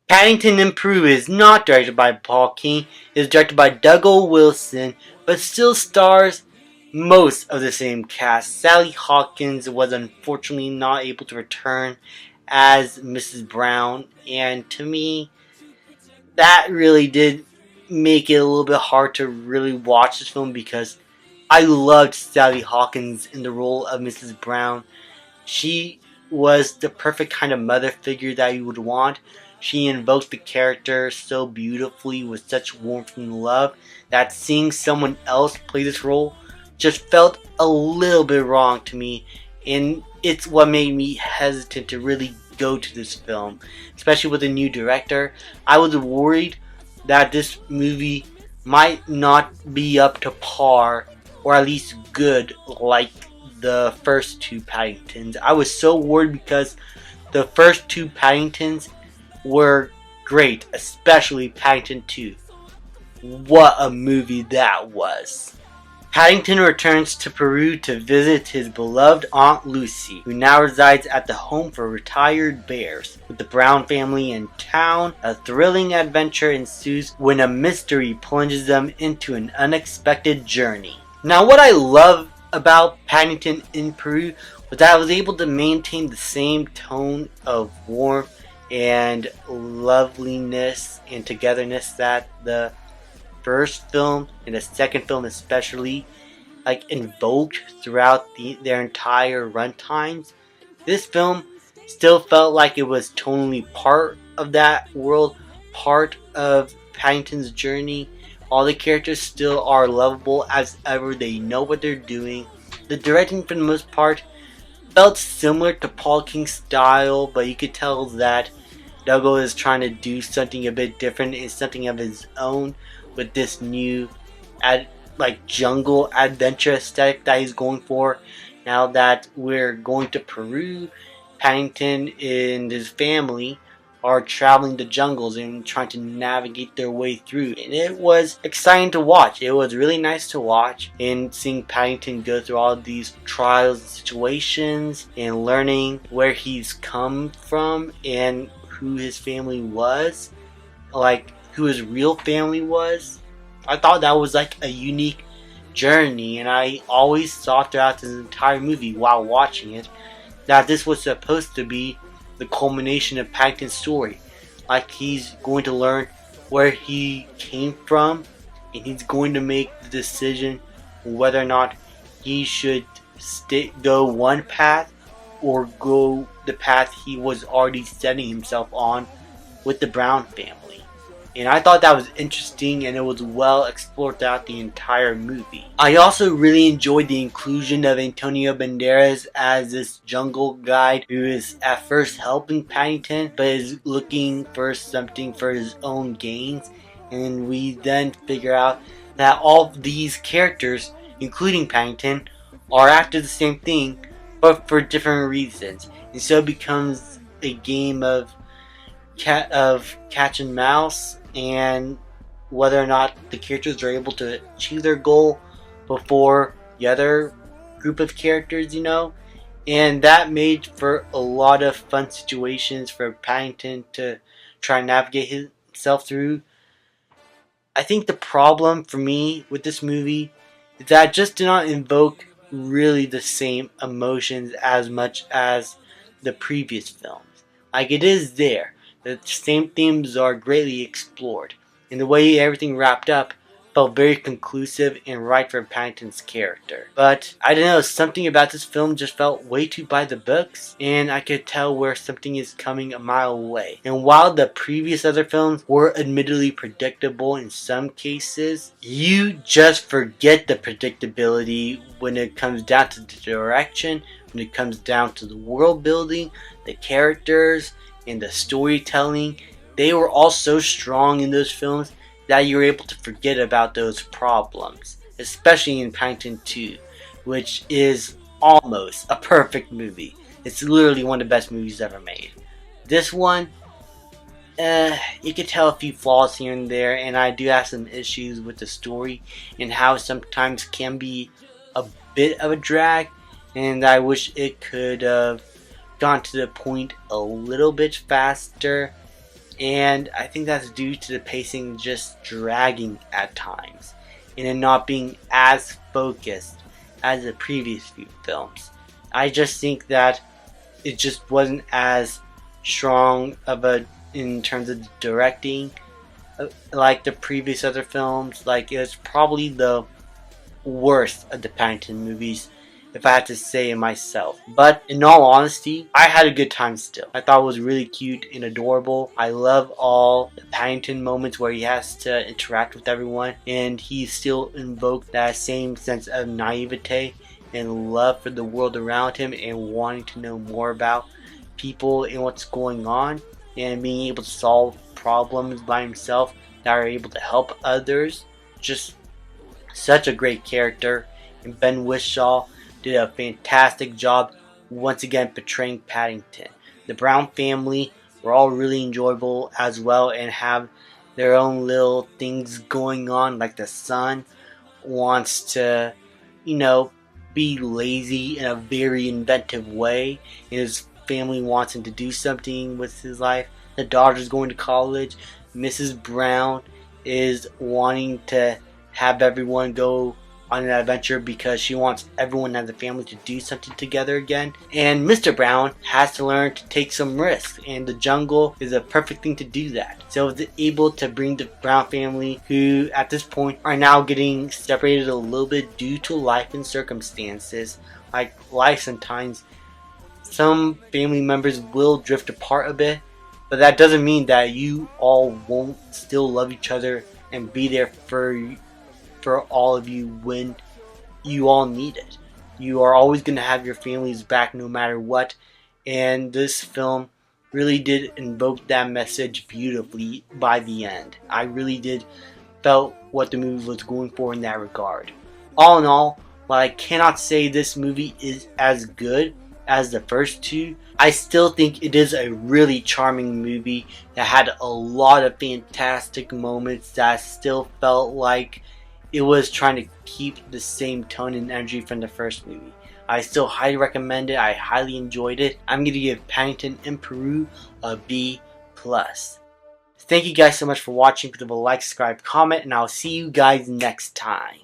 Paddington in Peru is not directed by Paul King, it is directed by Douglas Wilson, but still stars most of the same cast. Sally Hawkins was unfortunately not able to return as Mrs. Brown, and to me, that really did make it a little bit hard to really watch this film because I loved Sally Hawkins in the role of Mrs. Brown. She was the perfect kind of mother figure that you would want. She invoked the character so beautifully with such warmth and love that seeing someone else play this role just felt a little bit wrong to me, and it's what made me hesitant to really go to this film, especially with a new director. I was worried that this movie might not be up to par, or at least good, like the first two Paddingtons. I was so worried because the first two Paddingtons were great, especially Paddington 2. What a movie that was. Paddington returns to Peru to visit his beloved Aunt Lucy, who now resides at the home for retired bears. With the Brown family in town, a thrilling adventure ensues when a mystery plunges them into an unexpected journey. Now, what I love about Paddington in Peru was that I was able to maintain the same tone of warmth and loveliness and togetherness that the first film and the second film especially invoked throughout their entire runtimes. This film still felt like it was totally part of that world, part of Paddington's journey. All the characters still are lovable as ever. They know what they're doing. The directing for the most part felt similar to Paul King's style, but you could tell that Douglas is trying to do something a bit different and something of his own with this new jungle adventure aesthetic that he's going for. Now that we're going to Peru, Paddington and his family are traveling the jungles and trying to navigate their way through. And it was exciting to watch. It was really nice to watch, and seeing Paddington go through all of these trials and situations and learning where he's come from and who his family was, who his real family was. I thought that was a unique journey, and I always thought throughout this entire movie while watching it that this was supposed to be the culmination of Paddington's story. He's going to learn where he came from, and he's going to make the decision whether or not he should go one path or go the path he was already setting himself on with the Brown family. And I thought that was interesting, and it was well explored throughout the entire movie. I also really enjoyed the inclusion of Antonio Banderas as this jungle guide who is at first helping Paddington but is looking for something for his own gains. And we then figure out that all of these characters, including Paddington, are after the same thing but for different reasons. And so it becomes a game of catch and mouse, and whether or not the characters are able to achieve their goal before the other group of characters, and that made for a lot of fun situations for Paddington to try and navigate himself through. I think the problem for me with this movie is that it just did not invoke really the same emotions as much as the previous films. It is there. The same themes are greatly explored, and the way everything wrapped up felt very conclusive and right for Paddington's character. But I don't know, something about this film just felt way too by the books, and I could tell where something is coming a mile away. And while the previous other films were admittedly predictable in some cases, you just forget the predictability when it comes down to the direction, when it comes down to the world building, the characters, and the storytelling. They were all so strong in those films that you're able to forget about those problems, especially in Paddington 2, which is almost a perfect movie. It's literally one of the best movies ever made. This one, you can tell a few flaws here and there, and I do have some issues with the story and how it sometimes can be a bit of a drag, and I wish it could have gone to the point a little bit faster. And I think that's due to the pacing just dragging at times and it not being as focused as the previous few films. I just think that it just wasn't as strong of a in terms of directing like the previous other films. Like it was probably the worst of the Paddington movies, if I had to say it myself. But in all honesty, I had a good time still. I thought it was really cute and adorable. I love all the Paddington moments where he has to interact with everyone and he still invoked that same sense of naivete and love for the world around him and wanting to know more about people and what's going on and being able to solve problems by himself that are able to help others. Just such a great character, and Ben Whishaw did a fantastic job once again portraying Paddington. The Brown family were all really enjoyable as well and have their own little things going on, like the son wants to, be lazy in a very inventive way, and his family wants him to do something with his life. The daughter's going to college. Mrs. Brown is wanting to have everyone go on an adventure because she wants everyone as a family to do something together again. And Mr. Brown has to learn to take some risks, and the jungle is a perfect thing to do that. So it's able to bring the Brown family, who at this point are now getting separated a little bit due to life and circumstances. Like life sometimes, some family members will drift apart a bit, but that doesn't mean that you all won't still love each other and be there for all of you when you all need it. You are always going to have your families back no matter what, and this film really did invoke that message beautifully by the end. I really did felt what the movie was going for in that regard. All in all, while I cannot say this movie is as good as the first two, I still think it is a really charming movie that had a lot of fantastic moments that still felt like it was trying to keep the same tone and energy from the first movie. I still highly recommend it. I highly enjoyed it. I'm going to give Paddington in Peru a B+. Thank you guys so much for watching. Please leave a like, subscribe, comment, and I'll see you guys next time.